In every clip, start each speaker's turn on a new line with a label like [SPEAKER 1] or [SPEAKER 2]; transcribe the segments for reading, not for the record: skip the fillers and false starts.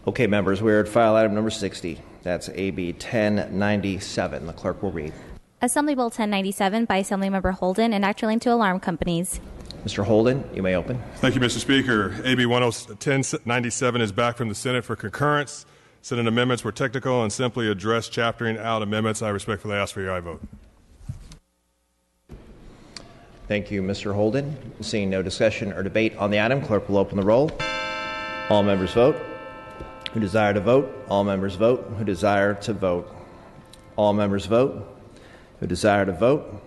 [SPEAKER 1] Okay, members, we're at file item number 60. That's AB 1097. The clerk will read.
[SPEAKER 2] Assembly Bill 1097 by Assemblymember Holden, an act relating to alarm companies.
[SPEAKER 1] Mr. Holden, you may open.
[SPEAKER 3] Thank you, Mr. Speaker. AB 1097 is back from the Senate for concurrence. Senate amendments were technical and simply address chaptering out amendments. I respectfully ask for your aye vote.
[SPEAKER 1] Thank you, Mr. Holden. Seeing no discussion or debate on the item, clerk will open the roll. All members vote. Who desire to vote? All members vote. Who desire to vote? All members vote. Who desire to vote?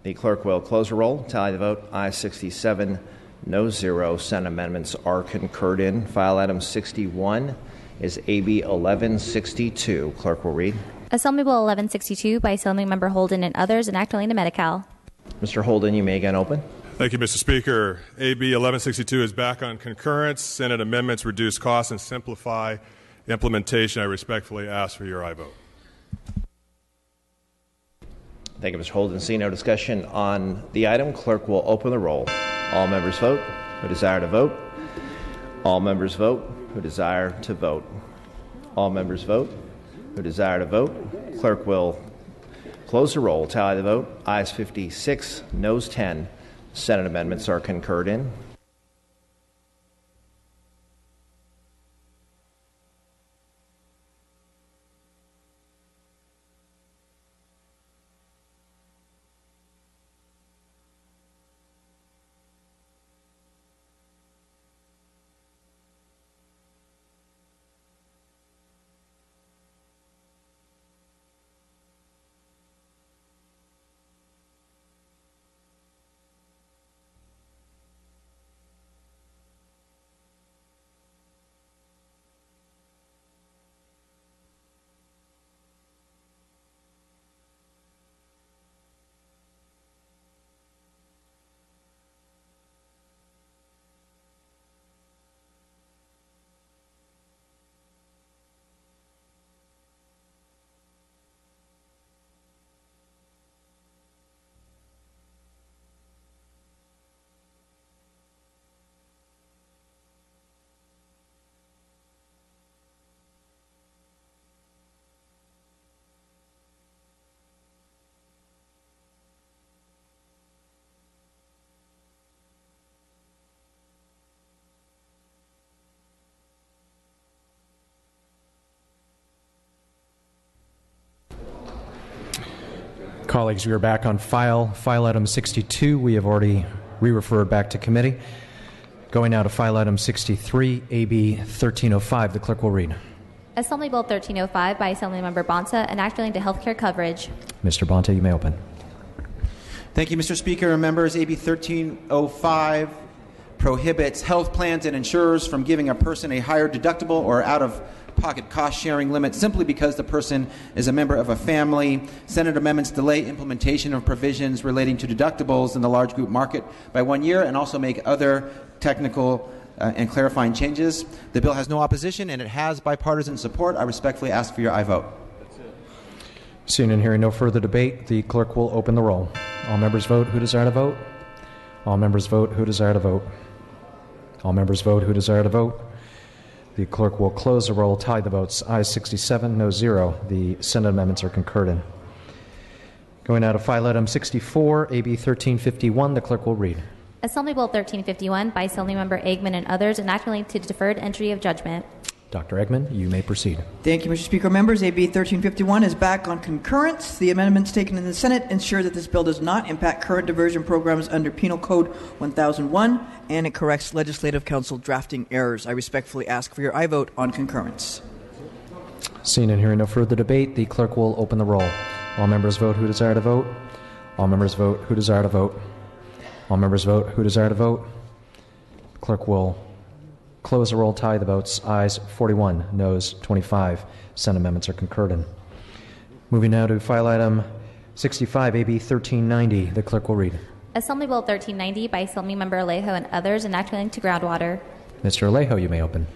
[SPEAKER 1] The clerk will close the roll. Tally the vote. Ayes 67, no 0. Senate amendments are concurred in. File item 61 is AB 1162. Clerk will read.
[SPEAKER 2] Assembly Bill 1162 by Assemblymember Holden and others, an act relating to Medi-Cal.
[SPEAKER 1] Mr. Holden, you may again open.
[SPEAKER 3] Thank you, Mr. Speaker. AB 1162 is back on concurrence. Senate amendments reduce costs and simplify implementation. I respectfully ask for your aye vote.
[SPEAKER 1] Thank you, Mr. Holden. Seeing no discussion on the item, clerk will open the roll. All members vote. Who desire to vote? All members vote. Who desire to vote? All members vote. Who desire to vote? Clerk will close the roll. Tally the vote. Ayes 56, noes 10. Senate amendments are concurred in.
[SPEAKER 4] Colleagues, we are back on file item 62. We have already re-referred back to committee. Going now to file item 63, AB 1305. The clerk will read.
[SPEAKER 2] Assembly Bill 1305 by Assemblymember Bonta, an act relating to health care coverage.
[SPEAKER 4] Mr. Bonta, you may open.
[SPEAKER 5] Thank you, Mr. Speaker and members. AB 1305 prohibits health plans and insurers from giving a person a higher deductible or out-of-pocket cost-sharing limit simply because the person is a member of a family. Senate amendments delay implementation of provisions relating to deductibles in the large group market by 1 year and also make other technical and clarifying changes. The bill has no opposition and it has bipartisan support. I respectfully ask for your aye vote.
[SPEAKER 4] Seeing and hearing no further debate, the clerk will open the roll. All members vote who desire to vote. All members vote who desire to vote. All members vote who desire to vote. The clerk will close the roll, tally the votes. Ayes 67, no 0. The Senate amendments are concurred in. Going now to file item 64, AB 1351. The clerk will read.
[SPEAKER 2] Assembly Bill 1351 by Assemblymember Eggman and others, an act relating to deferred entry of judgment.
[SPEAKER 4] Dr. Eggman, you may proceed.
[SPEAKER 6] Thank you, Mr. Speaker. Members, AB 1351 is back on concurrence. The amendments taken in the Senate ensure that this bill does not impact current diversion programs under Penal Code 1001, and it corrects Legislative Council drafting errors. I respectfully ask for your aye vote on concurrence.
[SPEAKER 4] Seeing and hearing no further debate, the clerk will open the roll. All members vote who desire to vote. All members vote who desire to vote. All members vote who desire to vote. The clerk will close the roll, tally the votes. Ayes 41, noes 25. Senate amendments are concurred in. Moving now to file item 65, AB 1390. The clerk will read.
[SPEAKER 2] Assembly Bill 1390 by Assemblymember Alejo and others, an act relating to groundwater.
[SPEAKER 4] Mr. Alejo, you may open.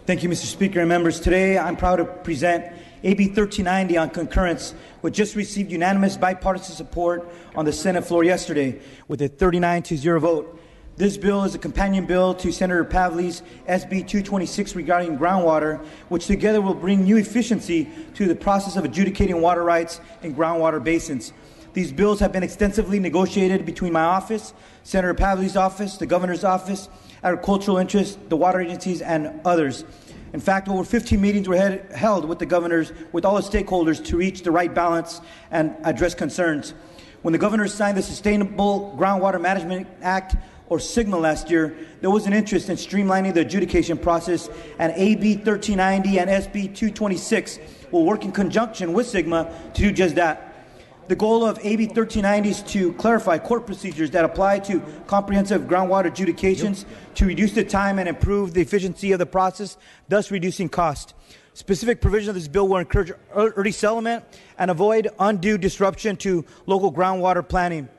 [SPEAKER 7] Thank you, Mr. Speaker and members. Today, I'm proud to present AB 1390 on concurrence, which just received unanimous bipartisan support on the Senate floor yesterday with a 39-0 vote. This bill is a companion bill to Senator Pavley's SB 226 regarding groundwater, which together will bring new efficiency to the process of adjudicating water rights in groundwater basins. These bills have been extensively negotiated between my office, Senator Pavley's office, the governor's office, agricultural interests, the water agencies, and others. In fact, over 15 meetings were held with the governors, with all the stakeholders, to reach the right balance and address concerns. When the governor signed the Sustainable Groundwater Management Act, or SGMA, last year, there was an interest in streamlining the adjudication process, and AB 1390 and SB 226 will work in conjunction with SGMA to do just that. The goal of AB 1390 is to clarify court procedures that apply to comprehensive groundwater adjudications to reduce the time and improve the efficiency of the process, thus reducing cost. Specific provisions of this bill will encourage early settlement and avoid undue disruption to local groundwater planning.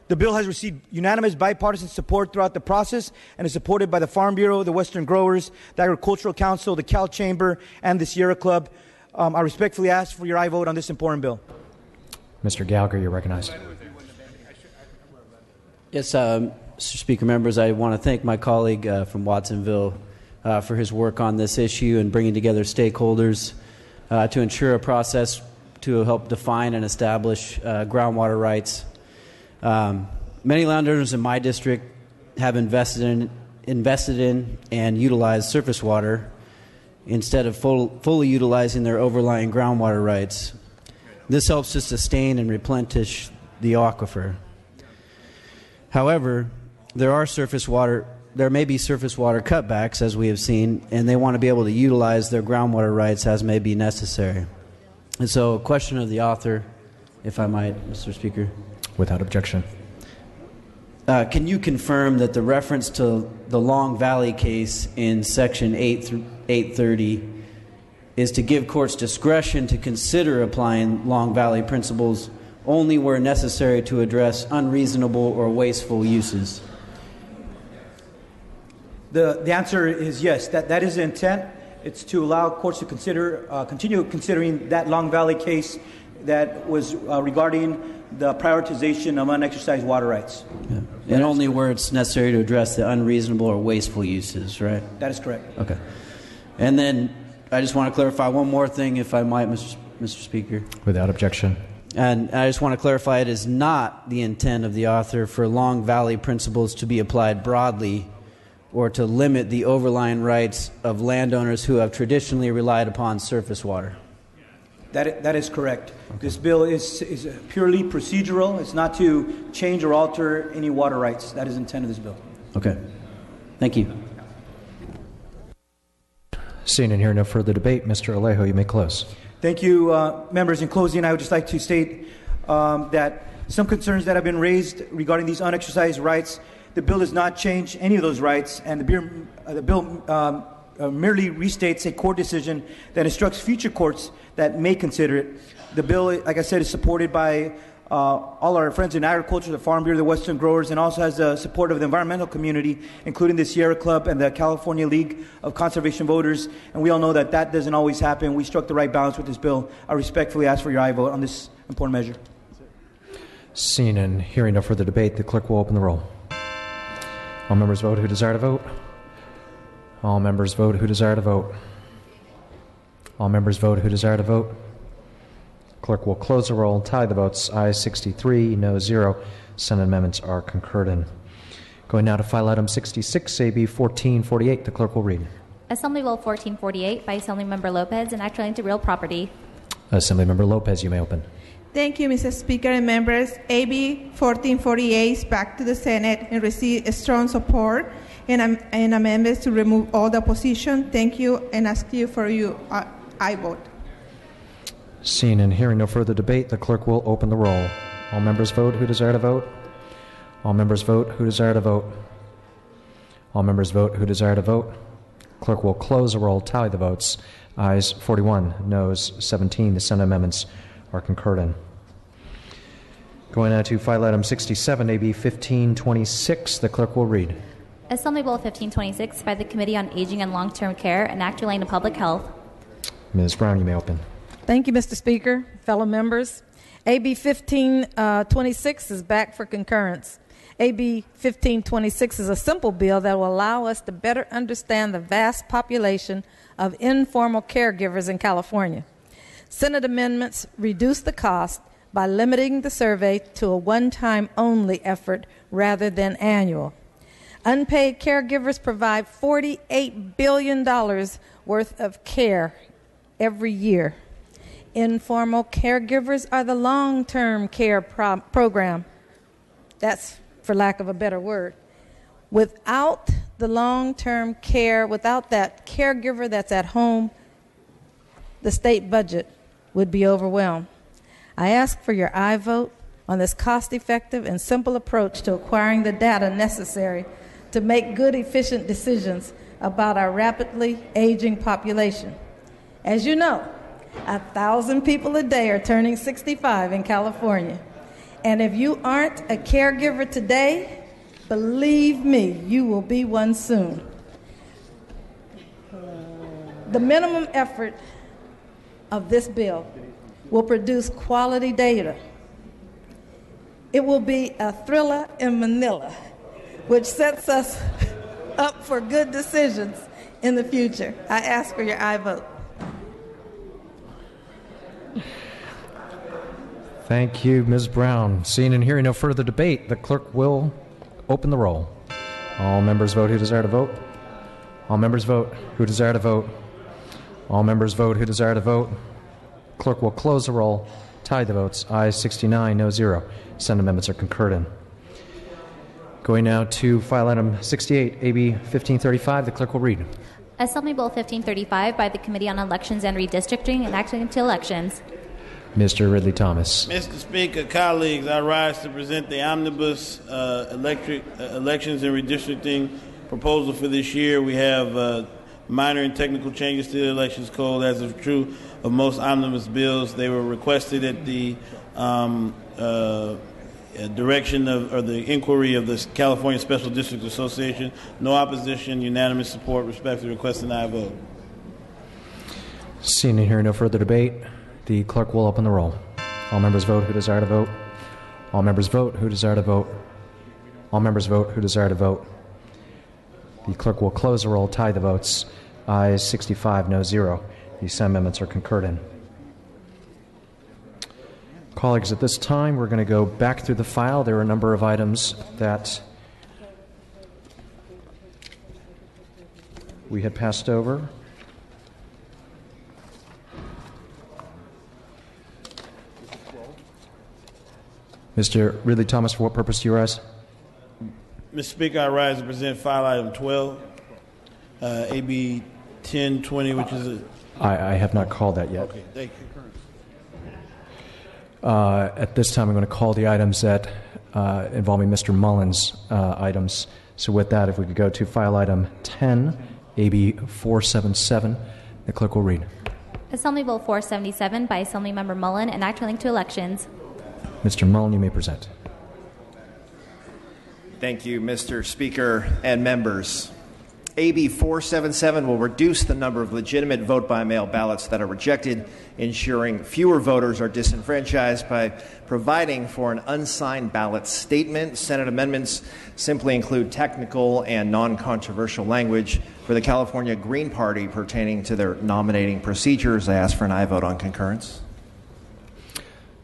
[SPEAKER 7] The bill has received unanimous bipartisan support throughout the process and is supported by the Farm Bureau, the Western Growers, the Agricultural Council, the Cal Chamber, and the Sierra Club. I respectfully ask for your aye vote on this important bill.
[SPEAKER 4] Mr. Gallagher, you're recognized.
[SPEAKER 8] Yes, Mr. Speaker, members, I want to thank my colleague from Watsonville for his work on this issue and bringing together stakeholders to ensure a process to help define and establish groundwater rights. Many landowners in my district have invested in and utilized surface water instead of fully utilizing their overlying groundwater rights. This helps to sustain and replenish the aquifer. However, there may be surface water cutbacks, as we have seen, and they want to be able to utilize their groundwater rights as may be necessary. And so, a question of the author, if I might, Mr. Speaker.
[SPEAKER 4] Without objection.
[SPEAKER 8] Can you confirm that the reference to the Long Valley case in Section 830 is to give courts discretion to consider applying Long Valley principles only where necessary to address unreasonable or wasteful uses?
[SPEAKER 7] The answer is yes. That is the intent. It's to allow courts to continue considering that Long Valley case that was regarding the prioritization of unexercised water rights.
[SPEAKER 8] Yeah. And only where it's necessary to address the unreasonable or wasteful uses, right?
[SPEAKER 7] That is correct.
[SPEAKER 8] Okay. And then I just want to clarify one more thing, if I might, Mr. Speaker.
[SPEAKER 4] Without objection.
[SPEAKER 8] And I just want to clarify it is not the intent of the author for Long Valley principles to be applied broadly or to limit the overlying rights of landowners who have traditionally relied upon surface water.
[SPEAKER 7] That is correct.
[SPEAKER 8] Okay.
[SPEAKER 7] This bill is purely procedural. It's not to change or alter any water rights. That is the intent of this bill.
[SPEAKER 8] Okay. Thank you.
[SPEAKER 4] Seeing and hearing no further debate, Mr. Alejo, you may close.
[SPEAKER 7] Thank you, members. In closing, I would just like to state that some concerns that have been raised regarding these unexercised rights, the bill does not change any of those rights, and the bill merely restates a court decision that instructs future courts that may consider it. The bill, like I said, is supported by all our friends in agriculture, the Farm Bureau, the Western Growers, and also has the support of the environmental community, including the Sierra Club and the California League of Conservation Voters. And we all know that that doesn't always happen. We struck the right balance with this bill. I respectfully ask for your aye vote on this important measure.
[SPEAKER 4] Seeing and hearing no further debate, the clerk will open the roll. All members vote who desire to vote. All members vote who desire to vote. All members vote who desire to vote. Clerk will close the roll, tally the votes. Ayes 63, no 0. Senate amendments are concurred in. Going now to file item 66, AB 1448. The clerk will read.
[SPEAKER 2] Assembly Bill 1448 by Assemblymember Lopez, and act relating to real property.
[SPEAKER 4] Assemblymember Lopez, you may open.
[SPEAKER 9] Thank you, Mr. Speaker and members. AB 1448 is back to the Senate and received strong support and amendments to remove all the opposition. Thank you, and ask you for your aye vote.
[SPEAKER 4] Seeing and hearing no further debate, the clerk will open the roll. All members vote who desire to vote. All members vote who desire to vote. All members vote who desire to vote. Clerk will close the roll, tally the votes. Ayes 41, noes 17. The Senate amendments are concurred in. Going now to file item 67, AB 1526. The clerk will read.
[SPEAKER 2] Assembly Bill 1526 by the Committee on Aging and Long-Term Care, and act relating to public health.
[SPEAKER 4] Ms. Brown, you may open.
[SPEAKER 10] Thank you, Mr. Speaker, fellow members. AB 1526 is back for concurrence AB 1526 is a simple bill that will allow us to better understand the vast population of informal caregivers in California. Senate amendments reduce the cost by limiting the survey to a one-time only effort rather than annual. Unpaid caregivers provide $48 billion worth of care every year. Informal caregivers are the long-term care program. That's for lack of a better word. Without the long-term care, without that caregiver that's at home, the state budget would be overwhelmed. I ask for your aye vote on this cost-effective and simple approach to acquiring the data necessary to make good, efficient decisions about our rapidly aging population. As you know, 1,000 people a day are turning 65 in California. And if you aren't a caregiver today, believe me, you will be one soon. The minimum effort of this bill will produce quality data. It will be a thriller in Manila, which sets us up for good decisions in the future. I ask for your aye vote.
[SPEAKER 4] Thank you, Ms. Brown. Seeing and hearing no further debate, the clerk will open the roll. All members vote who desire to vote. All members vote who desire to vote. All members vote who desire to vote. Clerk will close the roll. Tie the votes. Ayes 69, no 0. Senate amendments are concurred in. Going now to file item 68, AB 1535. The clerk will read.
[SPEAKER 2] Assembly Bill 1535 by the Committee on Elections and Redistricting and Acting to Elections.
[SPEAKER 4] Mr. Ridley Thomas.
[SPEAKER 11] Mr. Speaker, colleagues, I rise to present the omnibus elections and redistricting proposal for this year. We have minor and technical changes to the Elections Code. As is true of most omnibus bills, they were requested at the direction of, or the inquiry of the California Special District Association. No opposition, unanimous support. Respectfully request an aye vote.
[SPEAKER 4] Seeing and hearing no further debate, the clerk will open the roll. All members vote who desire to vote. All members vote who desire to vote. All members vote who desire to vote. The clerk will close the roll, tie the votes. Ayes 65, no 0. The Senate amendments are concurred in. Colleagues, at this time, we're going to go back through the file. There are a number of items that we had passed over. Mr. Ridley Thomas, for what purpose do you rise?
[SPEAKER 11] Mr. Speaker, I rise to present file item 12, AB 1020, which is
[SPEAKER 4] I have not called that yet.
[SPEAKER 11] Okay, thank you.
[SPEAKER 4] At this time, I'm going to call the items that involving Mr. Mullins' items. So with that, if we could go to file item 10, AB 477, the clerk will read.
[SPEAKER 2] Assembly Bill 477 by Assemblymember Mullen, an act relating to elections.
[SPEAKER 4] Mr. Mullen, you may present.
[SPEAKER 1] Thank you, Mr. Speaker and members. AB 477 will reduce the number of legitimate vote-by-mail ballots that are rejected, ensuring fewer voters are disenfranchised by providing for an unsigned ballot statement. Senate amendments simply include technical and non-controversial language for the California Green Party pertaining to their nominating procedures. I ask for an aye vote on concurrence.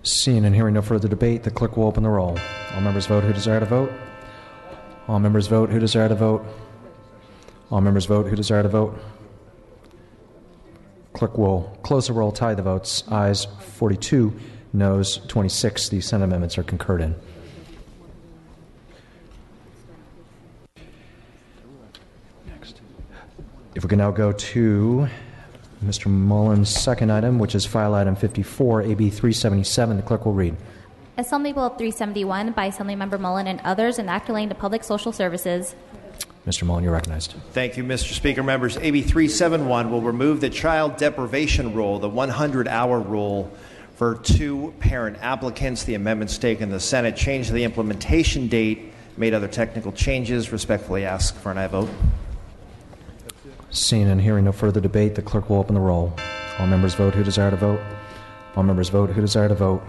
[SPEAKER 4] Seeing and hearing no further debate, the clerk will open the roll. All members vote who desire to vote. All members vote who desire to vote. All members vote who desire to vote. Clerk will close the roll, tie the votes. Ayes 42, noes 26. The Senate amendments are concurred in. Next. If we can now go to Mr. Mullen's second item, which is file item 54, AB 377, the clerk will read.
[SPEAKER 2] Assembly Bill 371 by Assemblymember Mullen and others, an act relating to public social services.
[SPEAKER 4] Mr. Mullen, you're recognized.
[SPEAKER 1] Thank you, Mr. Speaker. Members, AB 371 will remove the child deprivation rule, the 100-hour rule, for two-parent applicants. The amendments taken in the Senate changed the implementation date, made other technical changes. Respectfully ask for an aye vote.
[SPEAKER 4] Seeing and hearing no further debate, the clerk will open the roll. All members vote who desire to vote. All members vote who desire to vote.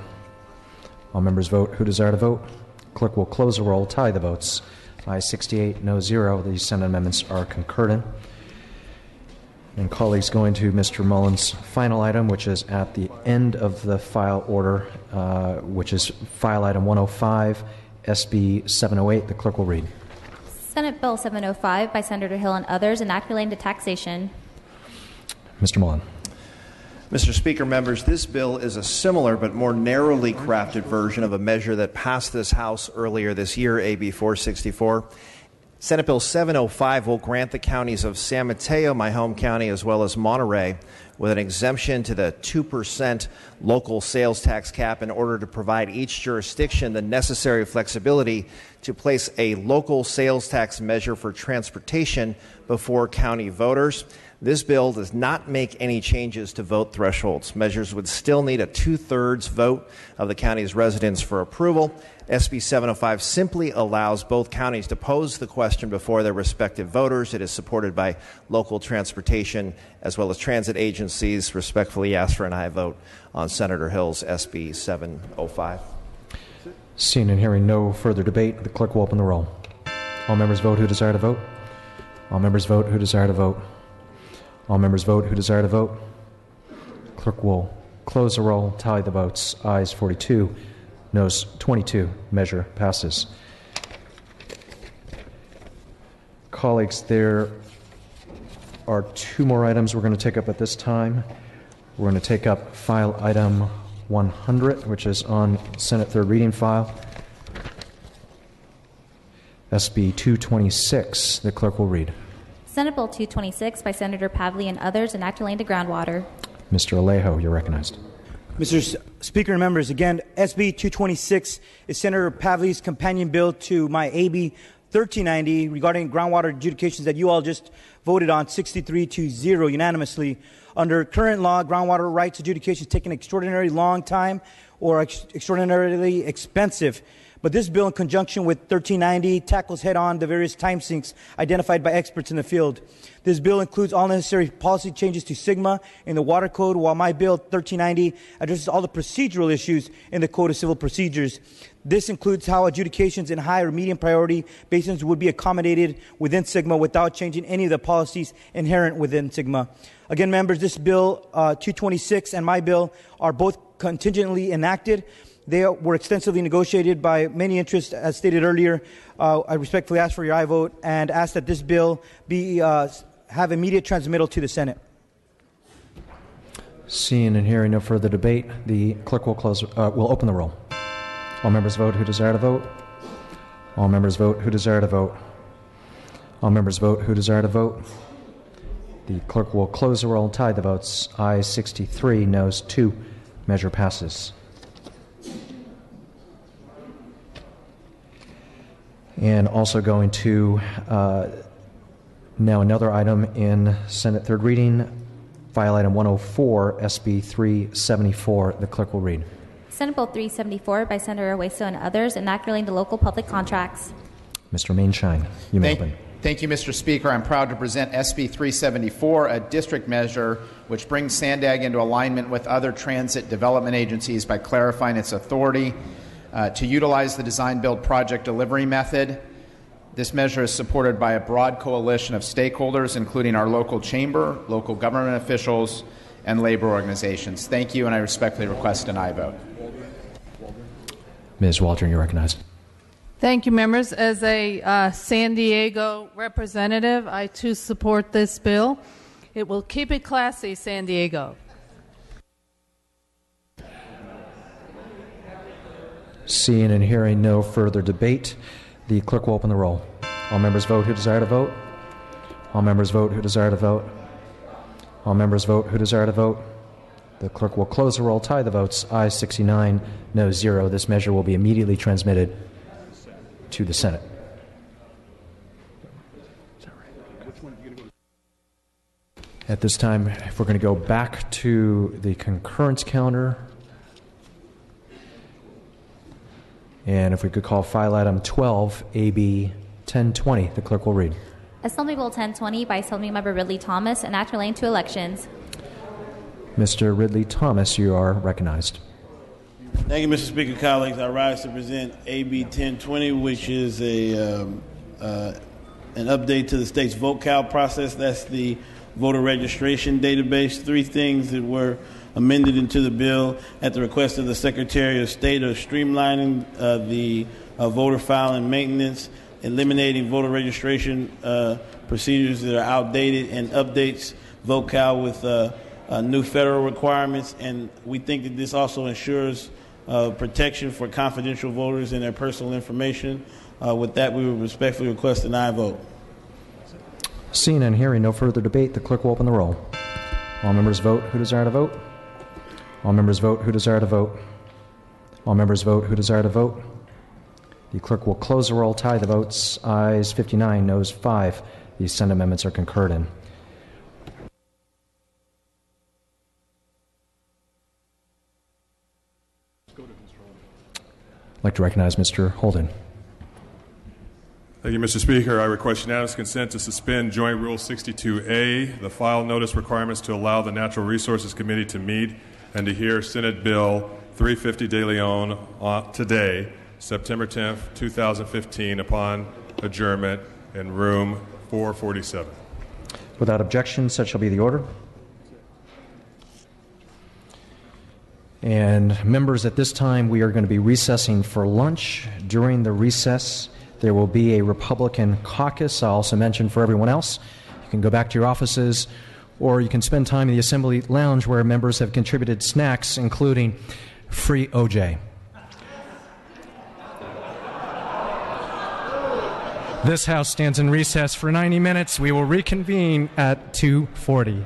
[SPEAKER 4] All members vote who desire to vote. clerk will close the roll, tally the votes. Ayes 68, no 0. The Senate amendments are concurrent. And colleagues, going to Mr. Mullins' final item, which is at the end of the file order, which is file item 105, SB 708. The clerk will read.
[SPEAKER 2] Senate Bill 705 by Senator Hill and others, an act relating to taxation.
[SPEAKER 4] Mr. Mullen.
[SPEAKER 1] Mr. Speaker, members, this bill is a similar but more narrowly crafted version of a measure that passed this House earlier this year, AB 464. Senate Bill 705 will grant the counties of San Mateo, my home county, as well as Monterey, with an exemption to the 2% local sales tax cap in order to provide each jurisdiction the necessary flexibility to place a local sales tax measure for transportation before county voters. This bill does not make any changes to vote thresholds. Measures would still need a 2/3 vote of the county's residents for approval. SB 705 simply allows both counties to pose the question before their respective voters. It is supported by local transportation as well as transit agencies. Respectfully ask for an aye vote on Senator Hill's SB 705.
[SPEAKER 4] Seeing and hearing no further debate, the clerk will open the roll. All members vote who desire to vote. All members vote who desire to vote. All members vote who desire to vote. Clerk will close the roll, tally the votes. Ayes 42, noes 22. Measure passes. Colleagues, there are two more items we're going to take up at this time. We're going to take up file item 100, which is on Senate third reading file. SB 226. The clerk will read.
[SPEAKER 2] Senate Bill 226 by Senator Pavley and others, an act relating to groundwater.
[SPEAKER 4] Mr. Alejo, you're recognized.
[SPEAKER 7] Mr. Speaker and members, again, SB 226 is Senator Pavley's companion bill to my AB 1390 regarding groundwater adjudications that you all just voted on 63-0 unanimously. Under current law, groundwater rights adjudications take an extraordinarily long time or extraordinarily expensive. But this bill, in conjunction with 1390, tackles head-on the various time sinks identified by experts in the field. This bill includes all necessary policy changes to SGMA in the Water Code, while my bill, 1390, addresses all the procedural issues in the Code of Civil Procedures. This includes how adjudications in high or medium priority basins would be accommodated within SGMA without changing any of the policies inherent within SGMA. Again, members, this bill, 226, and my bill are both contingently enacted. They were extensively negotiated by many interests, as stated earlier. I respectfully ask for your aye vote and ask that this bill be have immediate transmittal to the Senate.
[SPEAKER 4] Seeing and hearing no further debate, the clerk will open the roll. All members vote who desire to vote. All members vote who desire to vote. All members vote who desire to vote. The clerk will close the roll and tally the votes. Ayes 63, noes 2. Measure passes. And also going to now another item in Senate third reading, file item 104, SB 374. The clerk will read.
[SPEAKER 2] Senate Bill 374 by Senator Hueso and others, an act relating to local public contracts.
[SPEAKER 4] Mr. Mainshine, you may open.
[SPEAKER 12] Thank you, Mr. Speaker. I'm proud to present SB 374, a district measure which brings Sandag into alignment with other transit development agencies by clarifying its authority to utilize the design-build project delivery method. This measure is supported by a broad coalition of stakeholders, including our local chamber, local government officials, and labor organizations. Thank you, and I respectfully request an aye vote.
[SPEAKER 4] Ms. Waldron, you're recognized.
[SPEAKER 13] Thank you, members. As a San Diego representative, I too support this bill. It will keep it classy, San Diego.
[SPEAKER 4] Seeing and hearing no further debate, the clerk will open the roll. All members vote who desire to vote. All members vote who desire to vote. All members vote who desire to vote. The clerk will close the roll, tie the votes. Ayes 69, noes 0. This measure will be immediately transmitted to the Senate. At this time, if we're going to go back to the concurrence calendar, and if we could call file item 12, AB 1020, the clerk will read.
[SPEAKER 2] Assembly Bill 1020 by Assemblymember Ridley Thomas, an act relating to elections.
[SPEAKER 4] Mr. Ridley Thomas, you are recognized.
[SPEAKER 11] Thank you, Mr. Speaker. Colleagues, I rise to present AB 1020, which is an update to the state's vote count process. That's the voter registration database. Three things that were amended into the bill at the request of the Secretary of State are streamlining the voter file and maintenance, eliminating voter registration procedures that are outdated, and updates vote count with new federal requirements. And we think that this also ensures protection for confidential voters and their personal information. With that, we would respectfully request an aye vote.
[SPEAKER 4] Seeing and hearing no further debate, the clerk will open the roll. All members vote who desire to vote. All members vote who desire to vote. All members vote who desire to vote. The clerk will close the roll, tie the votes. Ayes 59, noes 5. The Senate amendments are concurred in. I'd like to recognize Mr. Holden.
[SPEAKER 3] Thank you, Mr. Speaker. I request unanimous consent to suspend Joint Rule 62A, the file notice requirements to allow the Natural Resources Committee to meet and to hear Senate Bill 350 de Leon today, September 10th, 2015, upon adjournment in room 447.
[SPEAKER 4] Without objection, such shall be the order. And members, at this time, we are going to be recessing for lunch. During the recess, there will be a Republican caucus. I'll also mention for everyone else, you can go back to your offices, or you can spend time in the Assembly Lounge where members have contributed snacks, including free OJ. This House stands in recess for 90 minutes. We will reconvene at 2:40.